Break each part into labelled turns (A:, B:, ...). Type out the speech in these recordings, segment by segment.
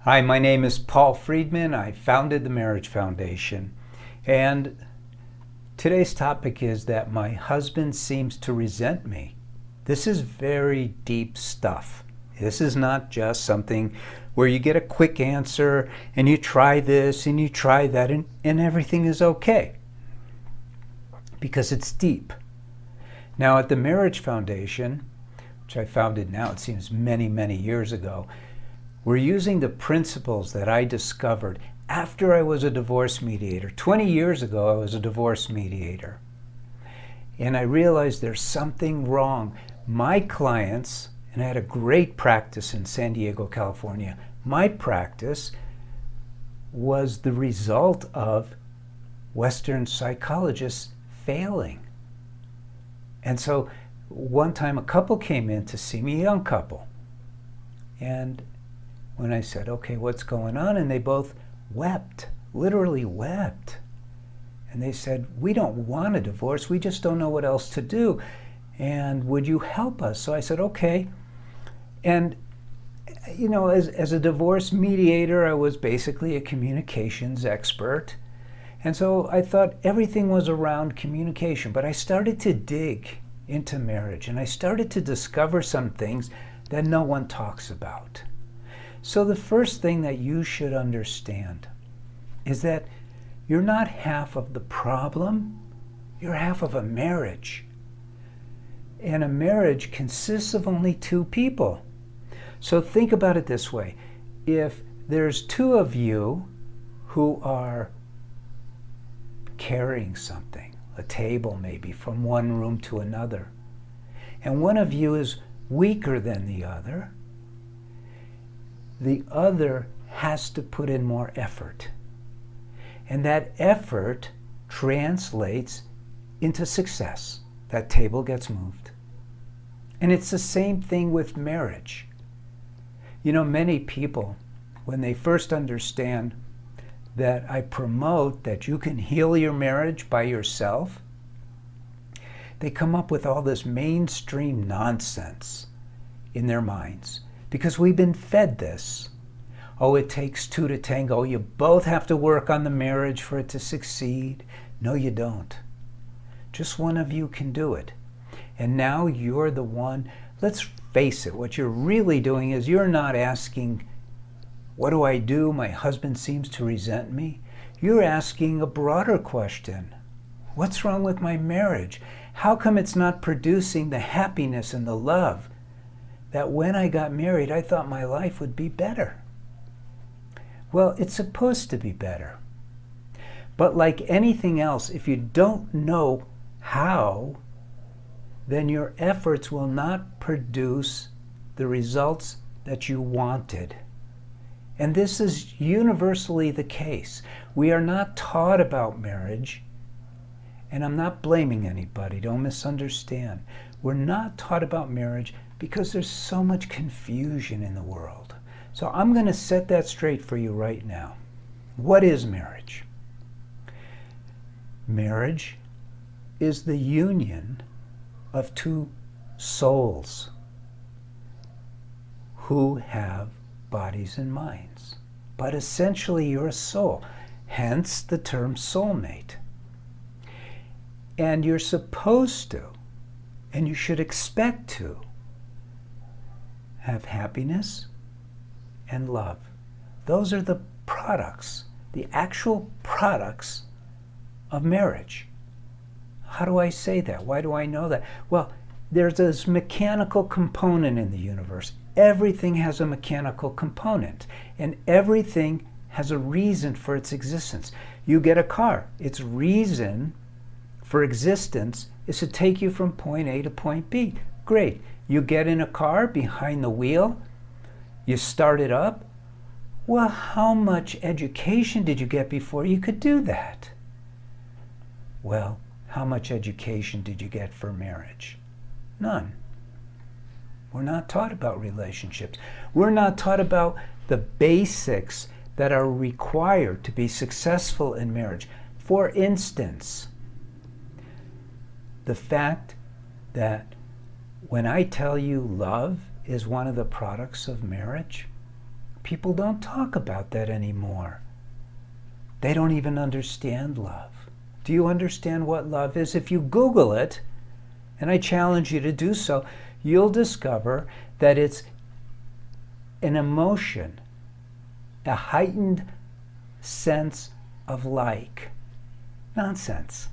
A: Hi, my name is Paul Friedman. I founded the Marriage Foundation. And today's topic is that my husband seems to resent me. This is very deep stuff. This is not just something where you get a quick answer and you try this and you try that and everything is okay. Because it's deep. Now at the Marriage Foundation, which I founded now, it seems many years ago, we're using the principles that I discovered after I was a divorce mediator. 20 years ago, I was a divorce mediator. And I realized there's something wrong. My clients, and I had a great practice in San Diego, California, my practice was the result of Western psychologists failing. And so one time a couple came in to see me, a young couple. And when I said, okay, what's going on? And they both wept, literally wept. And they said, we don't want a divorce. We just don't know what else to do. And would you help us? So I said, okay. And, you know, as a divorce mediator, I was basically a communications expert. And so I thought everything was around communication. But I started to dig into marriage. And I started to discover some things that no one talks about. So the first thing that you should understand is that you're not half of the problem, you're half of a marriage. And a marriage consists of only two people. So think about it this way. If there's two of you who are carrying something, a table maybe, from one room to another, and one of you is weaker than the other has to put in more effort. And that effort translates into success. That table gets moved. And it's the same thing with marriage. You know, many people, when they first understand that I promote that you can heal your marriage by yourself, they come up with all this mainstream nonsense in their minds. Because we've been fed this. Oh, it takes two to tango. You both have to work on the marriage for it to succeed. No, you don't. Just one of you can do it. And now you're the one. Let's face it, what you're really doing is you're not asking, what do I do? My husband seems to resent me. You're asking a broader question. What's wrong with my marriage? How come it's not producing the happiness and the love that when I got married, I thought my life would be better? Well, it's supposed to be better. But like anything else, if you don't know how, then your efforts will not produce the results that you wanted. And this is universally the case. We are not taught about marriage, and I'm not blaming anybody, don't misunderstand. We're not taught about marriage because there's so much confusion in the world. So I'm going to set that straight for you right now. What is marriage? Marriage is the union of two souls who have bodies and minds. But essentially you're a soul, hence the term soulmate. And you're supposed to, and you should expect to, have happiness and love. Those are the products, the actual products of marriage. How do I say that? Why do I know that? Well, there's this mechanical component in the universe. Everything has a mechanical component, and everything has a reason for its existence. You get a car. Its reason for existence is to take you from point A to point B. Great. You get in a car behind the wheel, you start it up. Well, how much education did you get before you could do that? Well, how much education did you get for marriage? None. We're not taught about relationships. We're not taught about the basics that are required to be successful in marriage. For instance, the fact that when I tell you love is one of the products of marriage, People don't talk about that anymore. They don't even understand love. Do you understand what love is? If you Google it, and I challenge you to do so, you'll discover that it's an emotion, a heightened sense of like. Nonsense.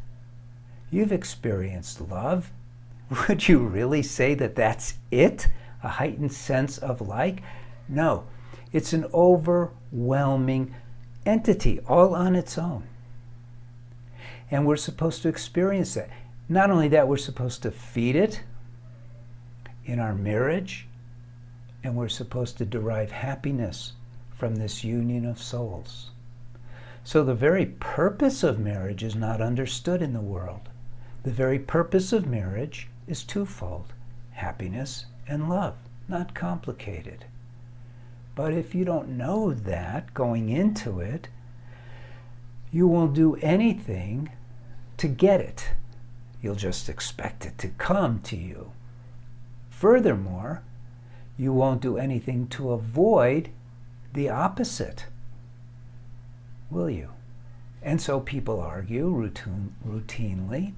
A: You've experienced love. Would you really say that that's it? A heightened sense of like? No. It's an overwhelming entity all on its own. And we're supposed to experience that. Not only that, we're supposed to feed it in our marriage, and we're supposed to derive happiness from this union of souls. So the very purpose of marriage is not understood in the world. The very purpose of marriage is twofold: happiness and love, not complicated. But if you don't know that going into it, you won't do anything to get it. You'll just expect it to come to you. Furthermore, you won't do anything to avoid the opposite, will you? And so people argue routinely.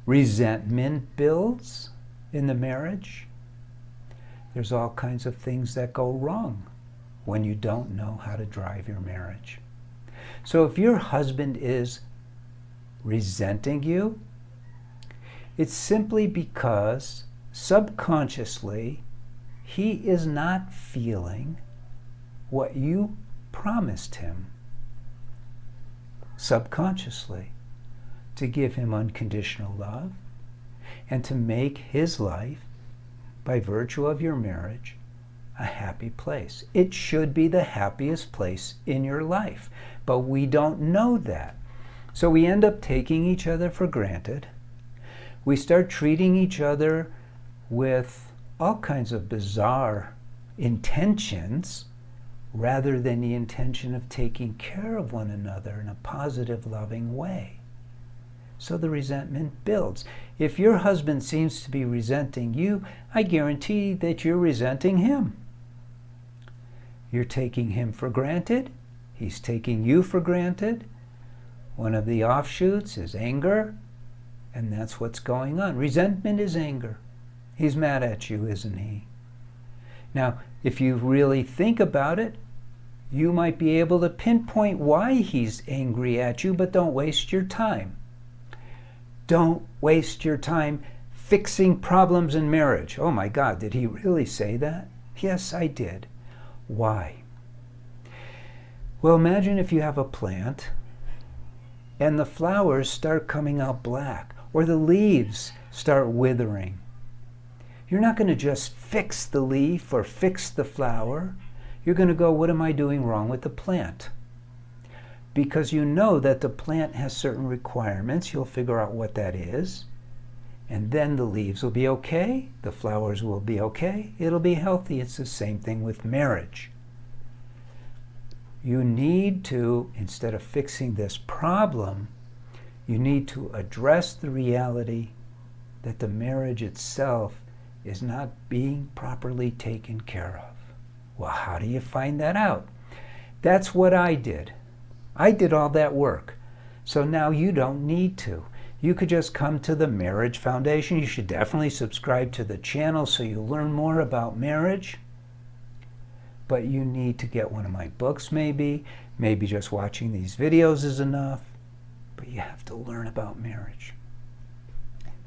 A: Resentment builds in the marriage. There's all kinds of things that go wrong when you don't know how to drive your marriage. So if your husband is resenting you, it's simply because subconsciously he is not feeling what you promised him subconsciously, to give him unconditional love and to make his life, by virtue of your marriage, a happy place. It should be the happiest place in your life, but we don't know that. So we end up taking each other for granted. We start treating each other with all kinds of bizarre intentions rather than the intention of taking care of one another in a positive, loving way. So the resentment builds. If your husband seems to be resenting you, I guarantee that you're resenting him. You're taking him for granted. He's taking you for granted. One of the offshoots is anger, and that's what's going on. Resentment is anger. He's mad at you, isn't he? Now, if you really think about it, you might be able to pinpoint why he's angry at you, but don't waste your time. Don't waste your time fixing problems in marriage. Oh my God, did he really say that? Yes, I did. Why? Well, imagine if you have a plant and the flowers start coming out black, or the leaves start withering. You're not going to just fix the leaf or fix the flower. You're going to go, what am I doing wrong with the plant? Because you know that the plant has certain requirements. You'll figure out what that is. And then the leaves will be okay. The flowers will be okay. It'll be healthy. It's the same thing with marriage. You need to, instead of fixing this problem, you need to address the reality that the marriage itself is not being properly taken care of. Well, how do you find that out? That's what I did. I did all that work. So now you don't need to. You could just come to the Marriage Foundation. You should definitely subscribe to the channel so you learn more about marriage. But you need to get one of my books maybe. Maybe just watching these videos is enough. But you have to learn about marriage.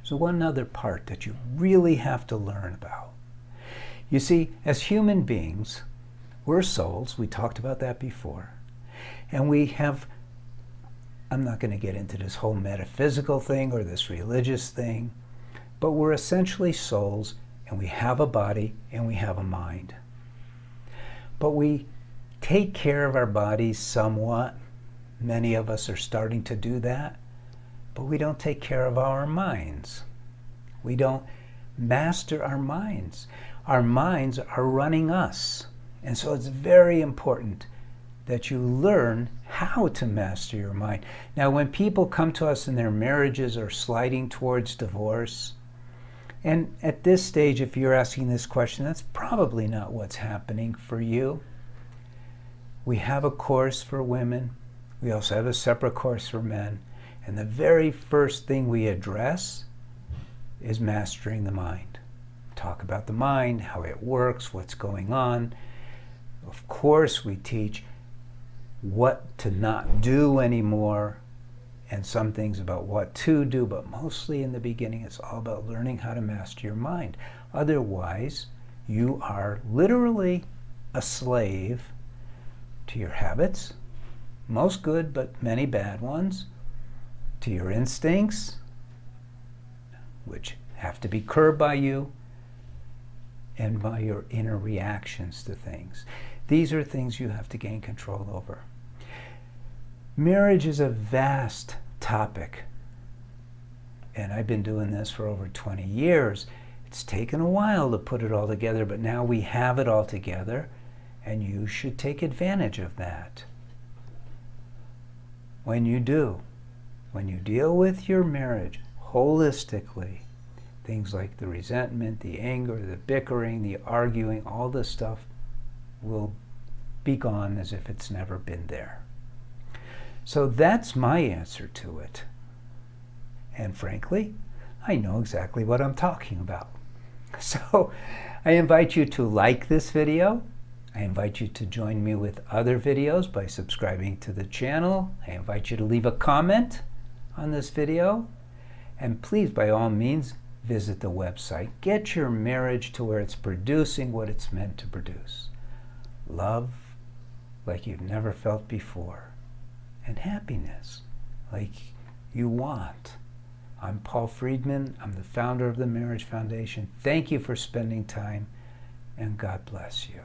A: So one other part that you really have to learn about. You see, as human beings, we're souls. We talked about that before. And we have, I'm not going to get into this whole metaphysical thing or this religious thing, but we're essentially souls, and we have a body and we have a mind. But we take care of our bodies somewhat. Many of us are starting to do that. But we don't take care of our minds. We don't master our minds. Our minds are running us. And so it's very important that you learn how to master your mind. Now, when people come to us and their marriages are sliding towards divorce, and at this stage, if you're asking this question, that's probably not what's happening for you. We have a course for women. We also have a separate course for men. And the very first thing we address is mastering the mind. Talk about the mind, how it works, what's going on. Of course, we teach what to not do anymore and some things about what to do, but mostly in the beginning, it's all about learning how to master your mind. Otherwise, you are literally a slave to your habits, most good, but many bad ones, to your instincts, which have to be curbed by you, and by your inner reactions to things. These are things you have to gain control over. Marriage is a vast topic, and I've been doing this for over 20 years. It's taken a while to put it all together, but now we have it all together, and you should take advantage of that. When you do, when you deal with your marriage holistically, things like the resentment, the anger, the bickering, the arguing, all this stuff will be gone as if it's never been there. So that's my answer to it. And frankly, I know exactly what I'm talking about. So I invite you to like this video. I invite you to join me with other videos by subscribing to the channel. I invite you to leave a comment on this video. And please, by all means, visit the website. Get your marriage to where it's producing what it's meant to produce. Love like you've never felt before. And happiness like you want. I'm Paul Friedman. I'm the founder of the Marriage Foundation. Thank you for spending time, and God bless you.